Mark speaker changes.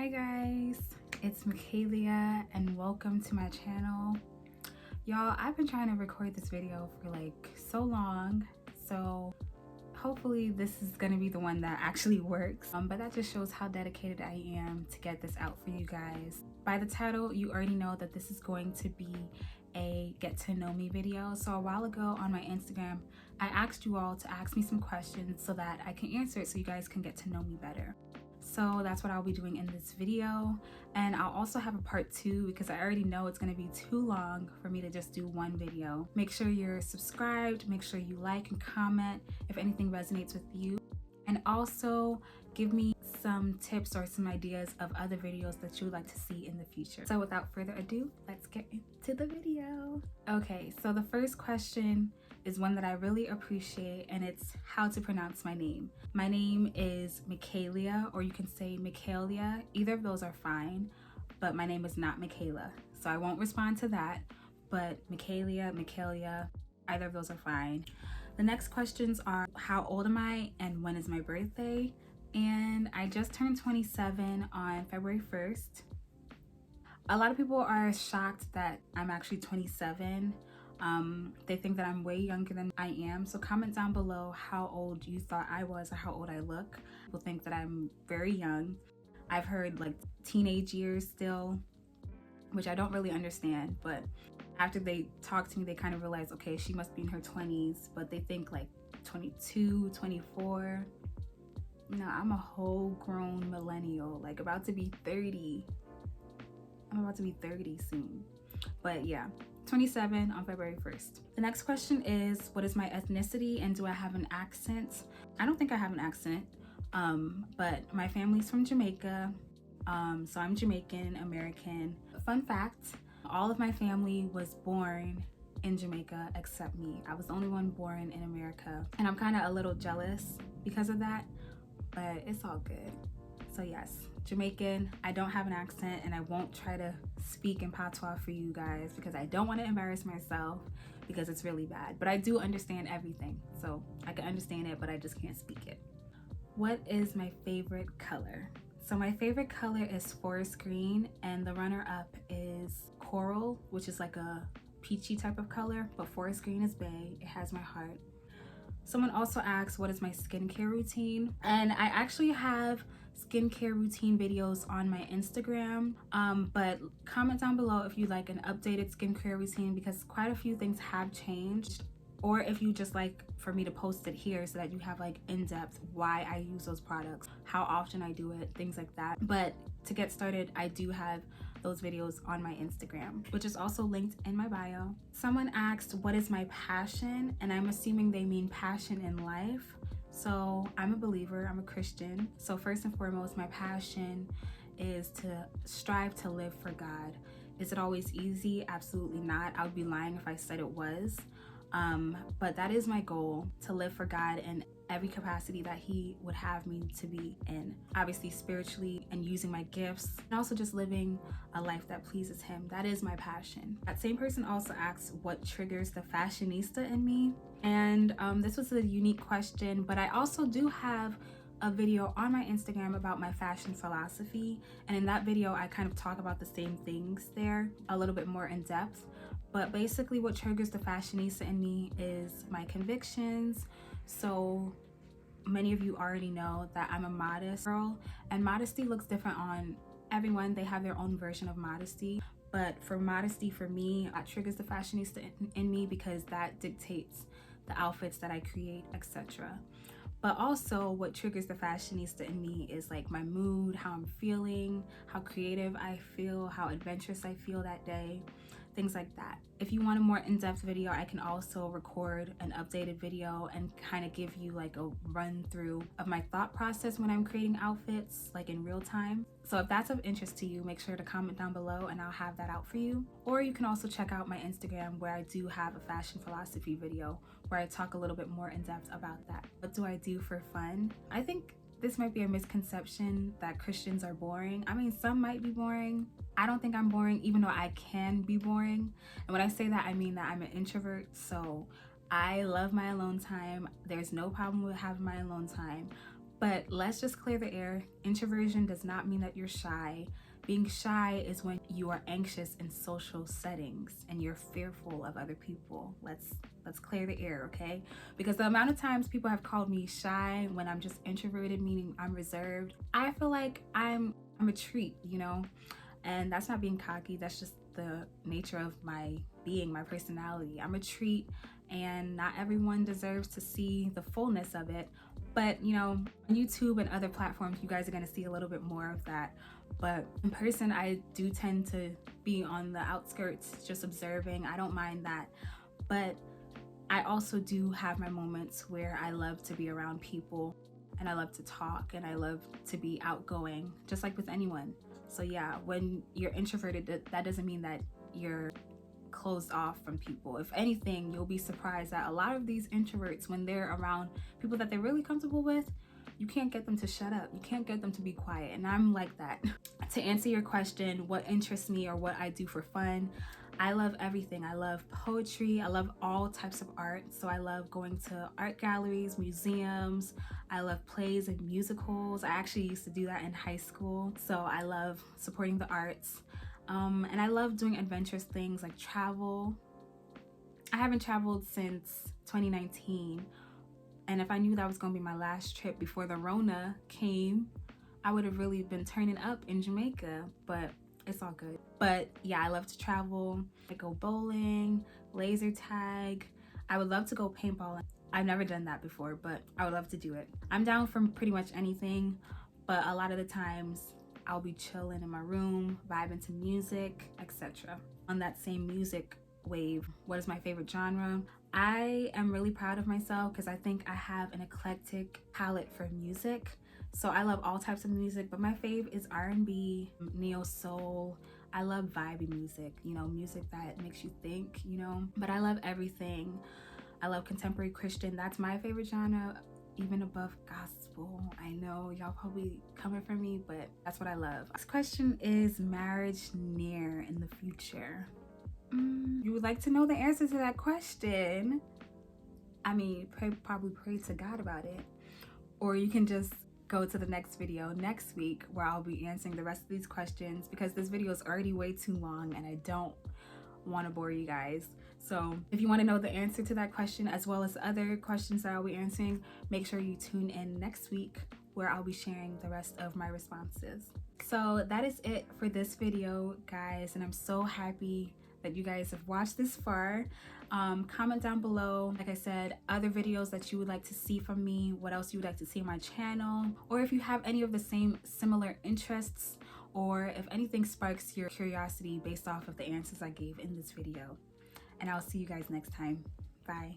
Speaker 1: Hi guys, it's Micaelia and welcome to my channel. Y'all, I've been trying to record this video for like so long, so hopefully this is gonna be the one that actually works. But that just shows how dedicated I am to get this out for you guys. By the title, you already know that this is going to be a get to know me video. So a while ago on my Instagram, I asked you all to ask me some questions so that I can answer it so you guys can get to know me better. So that's what I'll be doing in this video, and I'll also have a part 2 because I already know it's going to be too long for me to just do one video. Make sure you're subscribed, make sure you like and comment if anything resonates with you, and also give me some tips or some ideas of other videos that you would like to see in the future. So without further ado, let's get into the video. Okay, so the first question is one that I really appreciate, and it's how to pronounce my name. My name is Micaelia, or you can say Micaelia. Either of those are fine, but my name is not Micaela, so I won't respond to that. But Micaelia, either of those are fine. The next questions are how old am I and when is my birthday? And I just turned 27 on February 1st. A lot of people are shocked that I'm actually 27. They think that I'm way younger than I am. So comment down below how old you thought I was or how old I look. People think that I'm very young. I've heard like teenage years still, which I don't really understand, but after they talk to me, they kind of realize, okay, she must be in her 20s, but they think like 22, 24. No, I'm a whole grown millennial, like about to be 30. I'm about to be 30 soon. But yeah, 27 on February 1st. The next question is, what is my ethnicity and do I have an accent? I don't think I have an accent, but my family's from Jamaica. So I'm Jamaican American. Fun fact, all of my family was born in Jamaica except me. I was the only one born in America, and I'm kind of a little jealous because of that, but it's all good. So yes, Jamaican. I don't have an accent, and I won't try to speak in patois for you guys because I don't want to embarrass myself because it's really bad. But I do understand everything, so I can understand it, but I just can't speak it. What is my favorite color? So my favorite color is forest green, and the runner-up is coral, which is like a peachy type of color, but forest green is bae. It has my heart. Someone also asked, what is my skincare routine? And I actually have skincare routine videos on my Instagram, but comment down below if you like an updated skincare routine because quite a few things have changed, or if you just like for me to post it here so that you have like in-depth why I use those products, how often I do it, things like that. But to get started, I do have those videos on my Instagram, which is also linked in my bio. Someone asked, what is my passion? And I'm assuming they mean passion in life. So I'm a believer, I'm a Christian. So first and foremost, my passion is to strive to live for God. Is it always easy? Absolutely not. I would be lying if I said it was. But that is my goal, to live for God in every capacity that He would have me to be in. Obviously spiritually and using my gifts, and also just living a life that pleases Him. That is my passion. That same person also asks what triggers the fashionista in me. And this was a unique question, but I also do have a video on my Instagram about my fashion philosophy. And in that video, I kind of talk about the same things there, a little bit more in depth. But basically what triggers the fashionista in me is my convictions. So many of you already know that I'm a modest girl, and modesty looks different on everyone. They have their own version of modesty. But for modesty, for me, that triggers the fashionista in me because that dictates the outfits that I create, etc. But also what triggers the fashionista in me is like my mood, how I'm feeling, how creative I feel, how adventurous I feel that day, things like that. If you want a more in-depth video, I can also record an updated video and kind of give you like a run through of my thought process when I'm creating outfits, like in real time. So if that's of interest to you, make sure to comment down below and I'll have that out for you. Or you can also check out my Instagram where I do have a fashion philosophy video where I talk a little bit more in depth about that. What do I do for fun? I think this might be a misconception that Christians are boring. I mean, some might be boring. I don't think I'm boring, even though I can be boring. And when I say that, I mean that I'm an introvert. So I love my alone time. There's no problem with having my alone time. But let's just clear the air. Introversion does not mean that you're shy. Being shy is when you are anxious in social settings and you're fearful of other people. Let's clear the air, okay? Because the amount of times people have called me shy when I'm just introverted, meaning I'm reserved, I feel like I'm a treat, you know? And that's not being cocky, that's just the nature of my being, my personality. I'm a treat, and not everyone deserves to see the fullness of it. But you know, on YouTube and other platforms, you guys are gonna see a little bit more of that. But in person, I do tend to be on the outskirts, just observing. I don't mind that. But I also do have my moments where I love to be around people, and I love to talk, and I love to be outgoing, just like with anyone. So yeah, when you're introverted, that doesn't mean that you're closed off from people. If anything, you'll be surprised that a lot of these introverts, when they're around people that they're really comfortable with, you can't get them to shut up. You can't get them to be quiet. And I'm like that. To answer your question, what interests me or what I do for fun, I love everything. I love poetry. I love all types of art. So I love going to art galleries, museums. I love plays and musicals. I actually used to do that in high school. So I love supporting the arts. And I love doing adventurous things like travel. I haven't traveled since 2019. And if I knew that was going to be my last trip before the Rona came, I would have really been turning up in Jamaica, but it's all good. But yeah, I love to travel. I go bowling, laser tag. I would love to go paintballing. I've never done that before, but I would love to do it. I'm down for pretty much anything, but a lot of the times I'll be chilling in my room, vibing to music, etc. On that same music wave, what is my favorite genre? I am really proud of myself because I think I have an eclectic palette for music. So I love all types of music, but my fave is R&B, neo soul. I love vibey music, you know, music that makes you think, you know, but I love everything. I love contemporary Christian. That's my favorite genre, even above gospel. I know y'all probably coming for me, but that's what I love. This question is marriage near in the future? You would like to know the answer to that question? I mean, probably pray to God about it. Or you can just go to the next video next week where I'll be answering the rest of these questions, because this video is already way too long and I don't want to bore you guys. So if you want to know the answer to that question as well as other questions that I'll be answering, make sure you tune in next week where I'll be sharing the rest of my responses. So that is it for this video, guys, and I'm so happy that you guys have watched this far. Comment down below, like I said, other videos that you would like to see from me, what else you would like to see on my channel, or if you have any of the same similar interests, or if anything sparks your curiosity based off of the answers I gave in this video. And I'll see you guys next time. Bye.